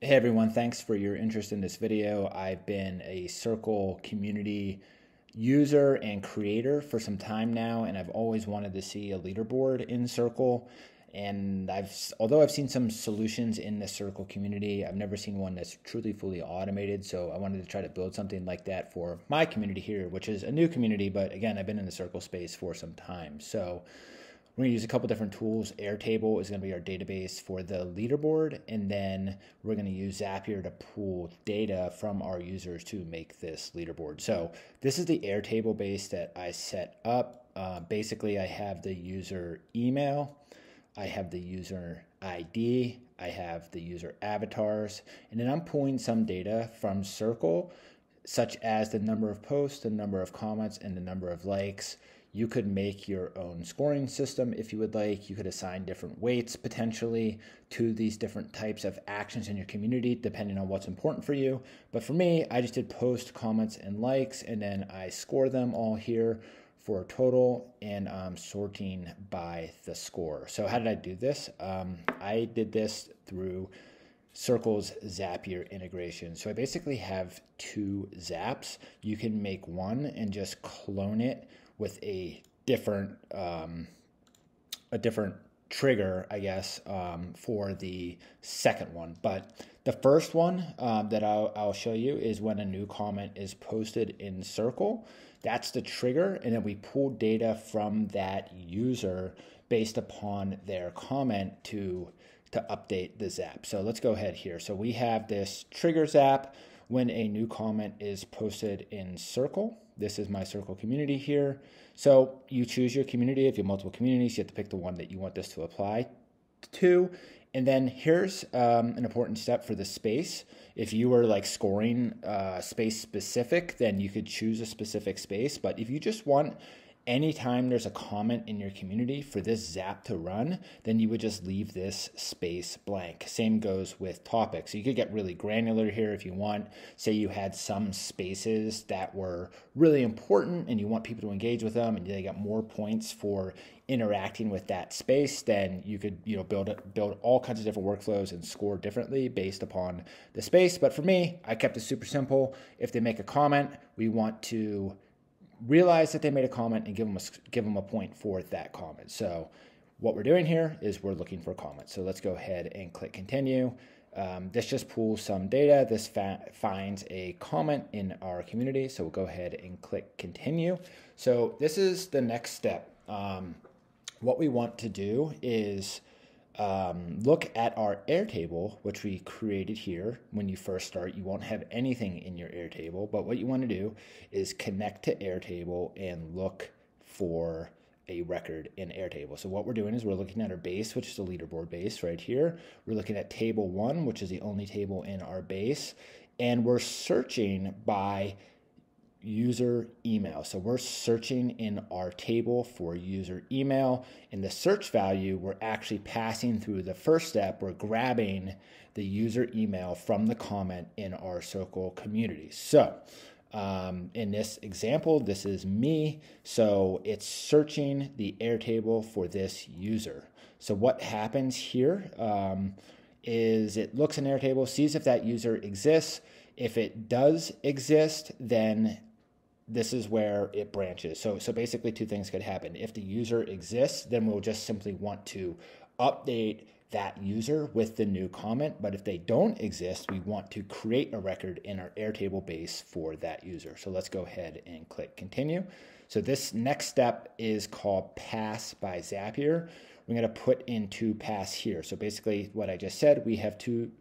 Hey everyone, thanks for your interest in this video. I've been a Circle community user and creator for some time now, and I've always wanted to see a leaderboard in Circle. And although I've seen some solutions in the Circle community, I've never seen one that's truly fully automated. So I wanted to try to build something like that for my community here, which is a new community, but again, I've been in the Circle space for some time. So we're going to use a couple different tools. Airtable is going to be our database for the leaderboard, and then we're going to use Zapier to pull data from our users to make this leaderboard. So this is the Airtable base that I set up. Basically, I have the user email, I have the user ID, I have the user avatars, and then I'm pulling some data from Circle, such as the number of posts, the number of comments, and the number of likes. You could make your own scoring system if you would like. You could assign different weights potentially to these different types of actions in your community, depending on what's important for you. But for me, I just did post, comments, and likes, and then I score them all here for a total, and I'm sorting by the score. So how did I do this? I did this through Circle's Zapier integration. So I basically have two Zaps. You can make one and just clone it with a different trigger, I guess, for the second one. But the first one that I'll show you is when a new comment is posted in Circle. That's the trigger, and then we pull data from that user based upon their comment to update the Zap. So let's go ahead here. So we have this trigger Zap when a new comment is posted in Circle. This is my Circle community here. So you choose your community. If you have multiple communities, you have to pick the one that you want this to apply to. And then here's an important step for the space. If you were like scoring space specific, then you could choose a specific space. But if you just want anytime there's a comment in your community for this Zap to run, then you would just leave this space blank. Same goes with topics. So you could get really granular here if you want. Say you had some spaces that were really important and you want people to engage with them and they get more points for interacting with that space, then you could build all kinds of different workflows and score differently based upon the space. But for me, I kept it super simple. If they make a comment, we want to realize that they made a comment and give them a point for that comment. So what we're doing here is we're looking for comments. So let's go ahead and click continue. This just pulls some data. This finds a comment in our community. So we'll go ahead and click continue. So this is the next step. What we want to do is look at our Airtable, which we created here. When you first start, you won't have anything in your Airtable, but what you want to do is connect to Airtable and look for a record in Airtable. So what we're doing is we're looking at our base, which is the leaderboard base right here. We're looking at table 1, which is the only table in our base, and we're searching by user email. So we're searching in our table for user email. In the search value, we're actually passing through the first step. We're grabbing the user email from the comment in our Circle community. So in this example, this is me. So it's searching the Airtable for this user. So what happens here is it looks in Airtable, sees if that user exists. If it does exist, then this is where it branches. So basically two things could happen. If the user exists, then we'll just simply want to update that user with the new comment. But if they don't exist, we want to create a record in our Airtable base for that user. So let's go ahead and click continue. So this next step is called pass by Zapier. We're going to put in two pass here. So basically what I just said, we have two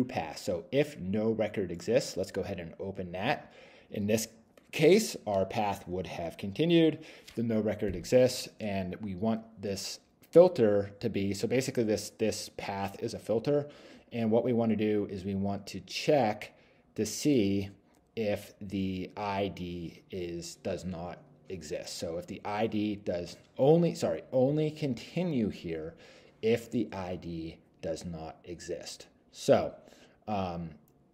pass. So if no record exists, let's go ahead and open that. In this case, our path would have continued. The no record exists, and we want this filter to be, so basically this path is a filter, and what we want to do is we want to check to see if the ID does not exist. So if the ID does only continue here if the ID does not exist. So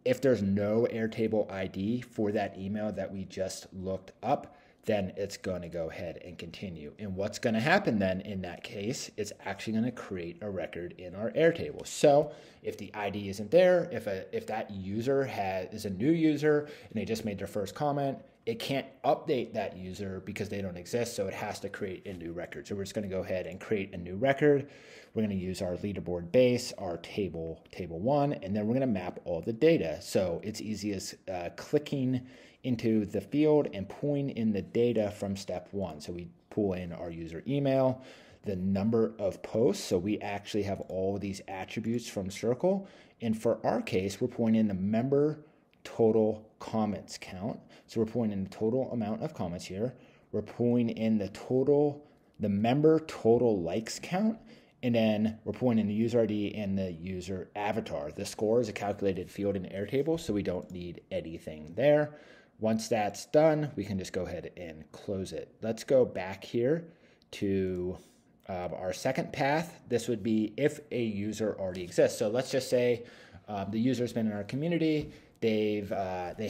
if there's no Airtable ID for that email that we just looked up, then it's going to go ahead and continue. And what's going to happen then in that case, it's actually going to create a record in our Airtable. So if the ID isn't there, if that user is a new user and they just made their first comment, it can't update that user because they don't exist, so it has to create a new record. So we're just going to go ahead and create a new record. We're going to use our leaderboard base, our table 1, and then we're going to map all the data. So it's easy as clicking into the field and pulling in the data from step 1. So we pull in our user email, the number of posts. So we actually have all of these attributes from Circle. And for our case, we're pulling in the member total comments count. So we're pulling in the total amount of comments here. We're pulling in the member total likes count. And then we're pulling in the user ID and the user avatar. The score is a calculated field in Airtable, so we don't need anything there. Once that's done, we can just go ahead and close it. Let's go back here to our second path. This would be if a user already exists. So let's just say the user's been in our community. They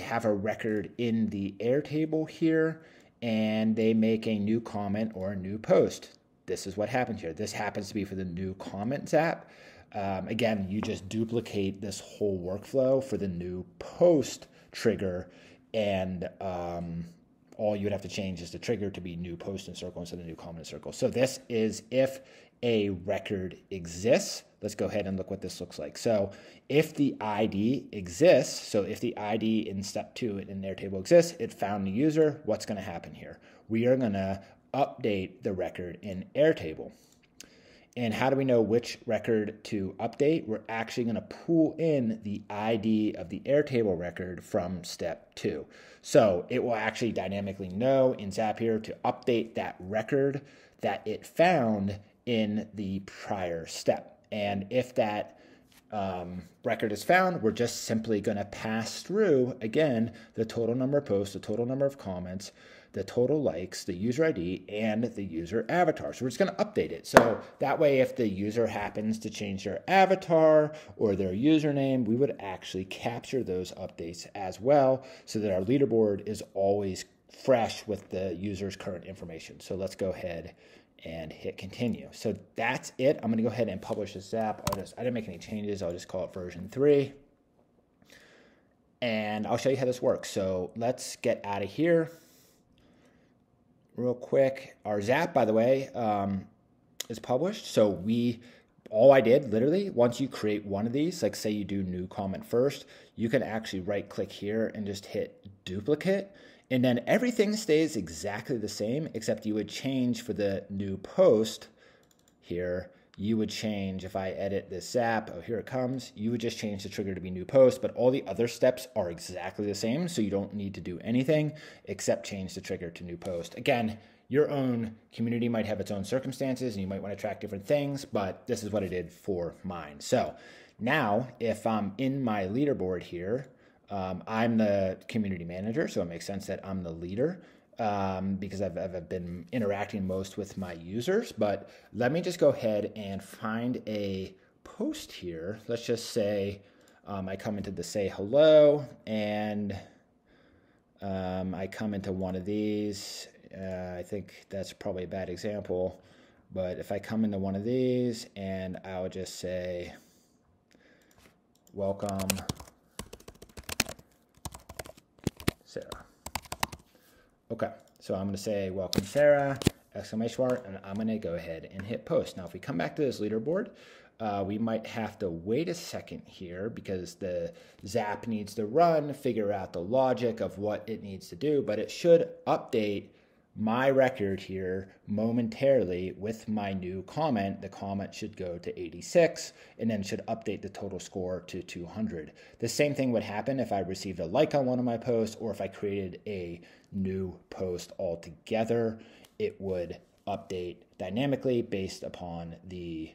have a record in the Airtable here, and they make a new comment or a new post. This is what happens here. This happens to be for the new comments app. Again, you just duplicate this whole workflow for the new post trigger, and all you would have to change is the trigger to be new post in Circle instead of new comment in Circle. So this is if a record exists. Let's go ahead and look what this looks like. So if the ID exists, so if the ID in step 2 in Airtable exists, it found the user, what's going to happen here? We are going to update the record in Airtable. And how do we know which record to update? We're actually going to pull in the ID of the Airtable record from step 2. So it will actually dynamically know in Zapier to update that record that it found in the prior step. And if that record is found, we're just simply going to pass through, again, the total number of posts, the total number of comments, the total likes, the user ID, and the user avatar. So we're just going to update it. So that way, if the user happens to change their avatar or their username, we would actually capture those updates as well so that our leaderboard is always fresh with the user's current information. So let's go ahead and hit continue. So that's it. I'm going to go ahead and publish this app. I didn't make any changes. I'll just call it version 3. And I'll show you how this works. So let's get out of here real quick. Our Zap, by the way, is published. So all I did, literally, once you create one of these, like say you do new comment first, you can actually right click here and just hit duplicate. And then everything stays exactly the same, except you would change for the new post here. You would change, if I edit this Zap, oh, here it comes, you would just change the trigger to be new post, but all the other steps are exactly the same, so you don't need to do anything except change the trigger to new post. Again, your own community might have its own circumstances, and you might want to track different things, but this is what I did for mine. So now, if I'm in my leaderboard here, I'm the community manager, so it makes sense that I'm the leader because I've been interacting most with my users. But let me just go ahead and find a post here. Let's just say I come into the say hello, and I come into one of these. I think that's probably a bad example, but if I come into one of these and I'll just say, welcome, Sarah. Okay, so I'm going to say welcome Sarah, exclamation mark, and I'm going to go ahead and hit post. Now, if we come back to this leaderboard, we might have to wait a second here because the Zap needs to run, figure out the logic of what it needs to do, but it should update my record here momentarily with my new comment. The comment should go to 86 and then should update the total score to 200. The same thing would happen if I received a like on one of my posts or if I created a new post altogether. It would update dynamically based upon the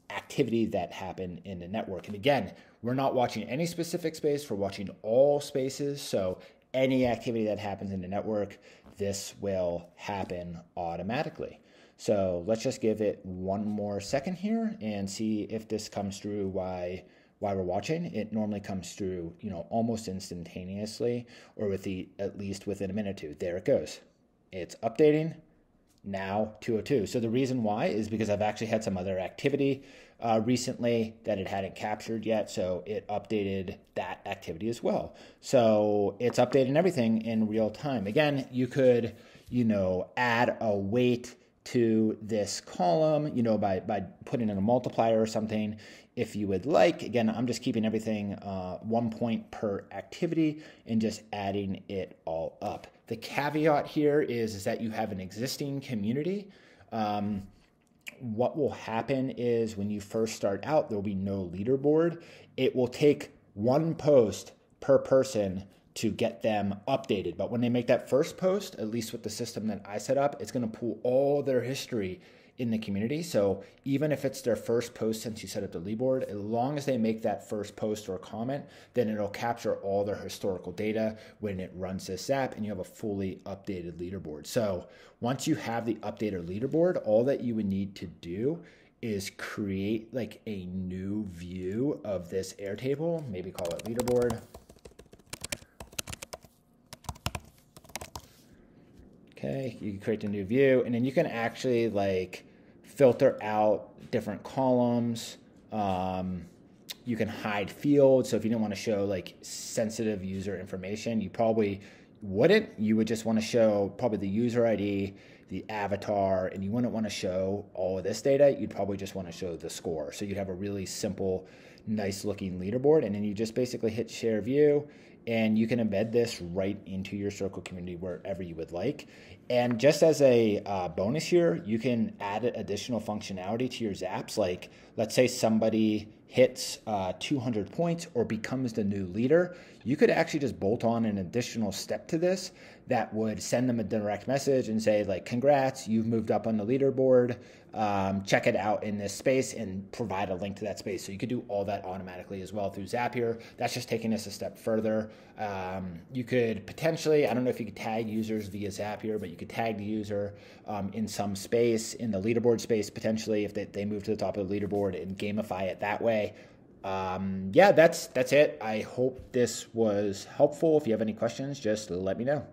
activity that happened in the network. And again, we're not watching any specific space, we're watching all spaces. So any activity that happens in the network, this will happen automatically. So let's just give it one more second here and see if this comes through while we're watching. It normally comes through, almost instantaneously or at least within a minute or two. There it goes. it's updating. Now 202. So the reason why is because I've actually had some other activity recently that it hadn't captured yet. So it updated that activity as well. So it's updating everything in real time. Again, you could, add a weight to this column, by putting in a multiplier or something if you would like. Again, I'm just keeping everything 1 point per activity and just adding it all up. The caveat here is that you have an existing community. What will happen is when you first start out, there will be no leaderboard. It will take one post per person to get them updated. But when they make that first post, at least with the system that I set up, it's going to pull all their history in the community. So even if it's their first post since you set up the leaderboard, as long as they make that first post or comment, then it'll capture all their historical data when it runs this app, and you have a fully updated leaderboard. So once you have the updated leaderboard, all that you would need to do is create like a new view of this Airtable, maybe call it leaderboard. Okay, you can create a new view, and then you can actually like filter out different columns. You can hide fields. So if you didn't want to show like sensitive user information, you probably wouldn't. You would just want to show probably the user ID, the avatar, and you wouldn't want to show all of this data. You'd probably just want to show the score. So you'd have a really simple, nice looking leaderboard, and then you just basically hit share view, and you can embed this right into your Circle community wherever you would like. And just as a bonus here, you can add additional functionality to your Zaps. Like, let's say somebody hits 200 points or becomes the new leader. You could actually just bolt on an additional step to this that would send them a direct message and say, like, congrats, you've moved up on the leaderboard. Check it out in this space, and provide a link to that space. So you could do all that automatically as well through Zapier. That's just taking us a step further. You could potentially, I don't know if you could tag users via Zapier, but you could tag the user in some space, in the leaderboard space, potentially, if they move to the top of the leaderboard, and gamify it that way. Yeah, that's it. I hope this was helpful. If you have any questions, just let me know.